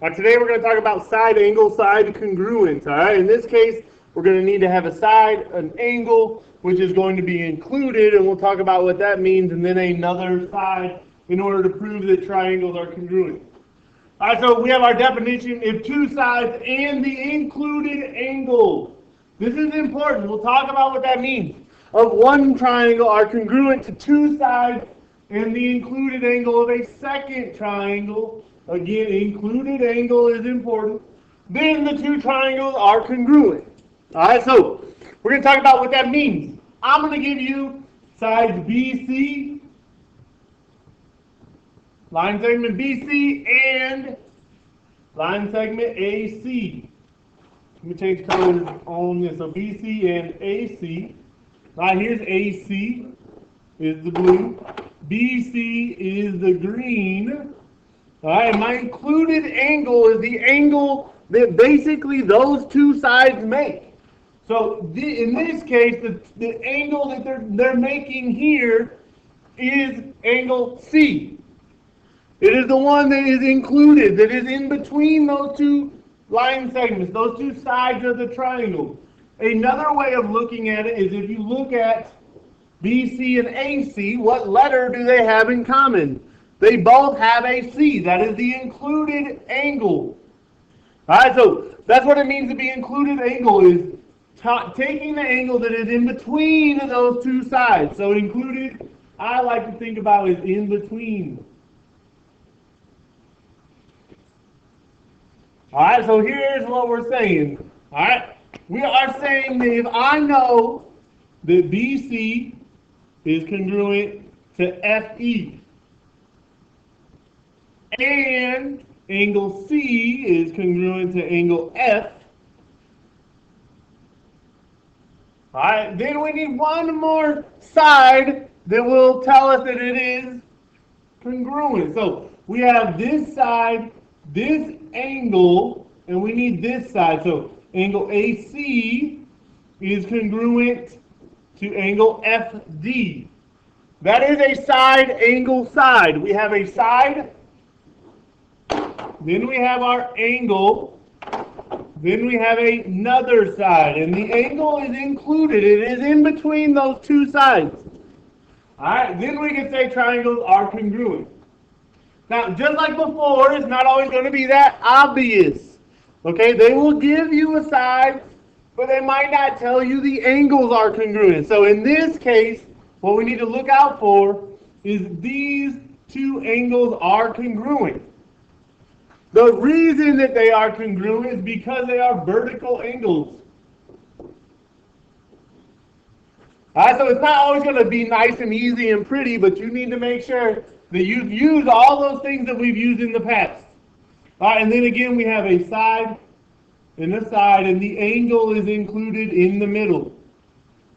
Today we're going to talk about side angle, side congruence. All right. In this case, we're going to need to have a side, an angle, which is going to be included, and we'll talk about what that means, and then another side in order to prove that triangles are congruent. All right. So we have our definition: if two sides and the included angle. This is important. We'll talk about what that means. Of one triangle are congruent to two sides and the included angle of a second triangle. Again, included angle is important. Then the two triangles are congruent. All right, so we're going to talk about what that means. I'm going to give you sides BC, line segment BC, and line segment AC. Let me change colors on this. So BC and AC. Right, here's AC is the blue. BC is the green. All right, and my included angle is the angle that basically those two sides make. So in this case, the angle that they're making here is angle C. It is the one that is included, that is in between those two line segments, those two sides of the triangle. Another way of looking at it is if you look at BC and AC, what letter do they have in common? They both have a C. That is the included angle. All right, so that's what it means to be included angle, is taking the angle that is in between those two sides. So included, I like to think about is in between. All right, so here's what we're saying. All right, we are saying that if I know that BC is congruent to FE, and angle C is congruent to angle F. All right, then we need one more side that will tell us that it is congruent. So we have this side, this angle, and we need this side. So angle AC is congruent to angle FD. That is a side angle side. We have a side. Then we have our angle. Then we have another side. And the angle is included. It is in between those two sides. Alright, then we can say triangles are congruent. Now, just like before, it's not always going to be that obvious. Okay, they will give you a side, but they might not tell you the angles are congruent. So in this case, what we need to look out for is these two angles are congruent. The reason that they are congruent is because they are vertical angles. Alright, so it's not always going to be nice and easy and pretty, but you need to make sure that you use all those things that we've used in the past. Alright, and then again we have a side and a side, and the angle is included in the middle.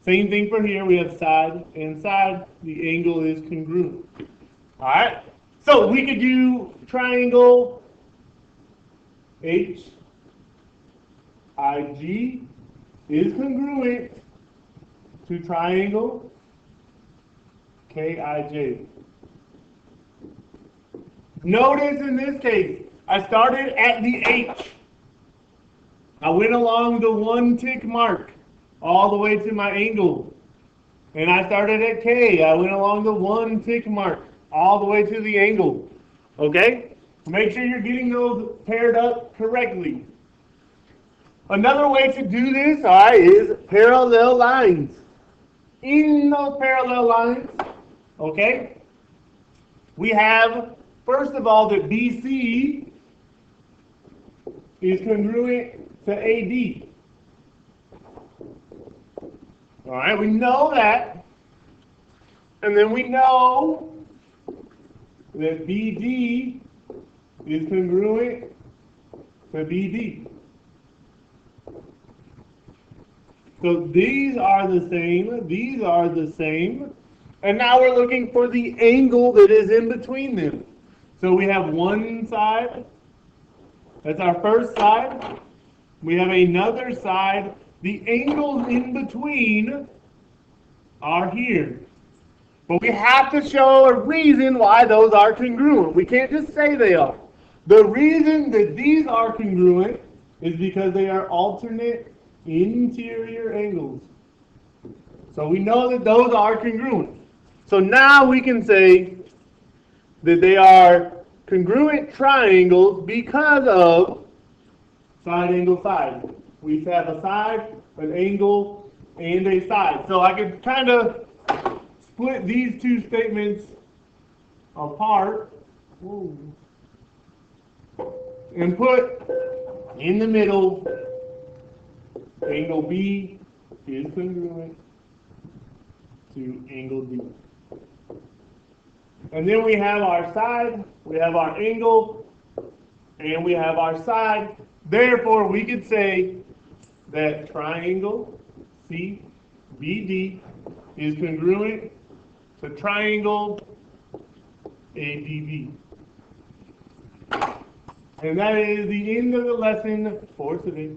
Same thing for here, we have side and side, the angle is congruent. Alright, so we could do triangle HIG is congruent to triangle KIJ. Notice in this case, I started at the H. I went along the one tick mark all the way to my angle. And I started at K. I went along the one tick mark all the way to the angle. Okay? Make sure you're getting those paired up correctly. Another way to do this, all right, is parallel lines. In those parallel lines, okay, we have, first of all, that BC is congruent to AD. All right, we know that. And then we know that BD is congruent to BD. So these are the same, and now we're looking for the angle that is in between them. So we have one side, that's our first side. We have another side. The angles in between are here. But we have to show a reason why those are congruent. We can't just say they are. The reason that these are congruent is because they are alternate interior angles. So we know that those are congruent. So now we can say that they are congruent triangles because of side, angle, side. We have a side, an angle, and a side. So I could kind of split these two statements apart. Whoa. And put in the middle, angle B is congruent to angle D. And then we have our side, we have our angle, and we have our side. Therefore, we could say that triangle CBD is congruent to triangle ADB. And that is the end of the lesson for today.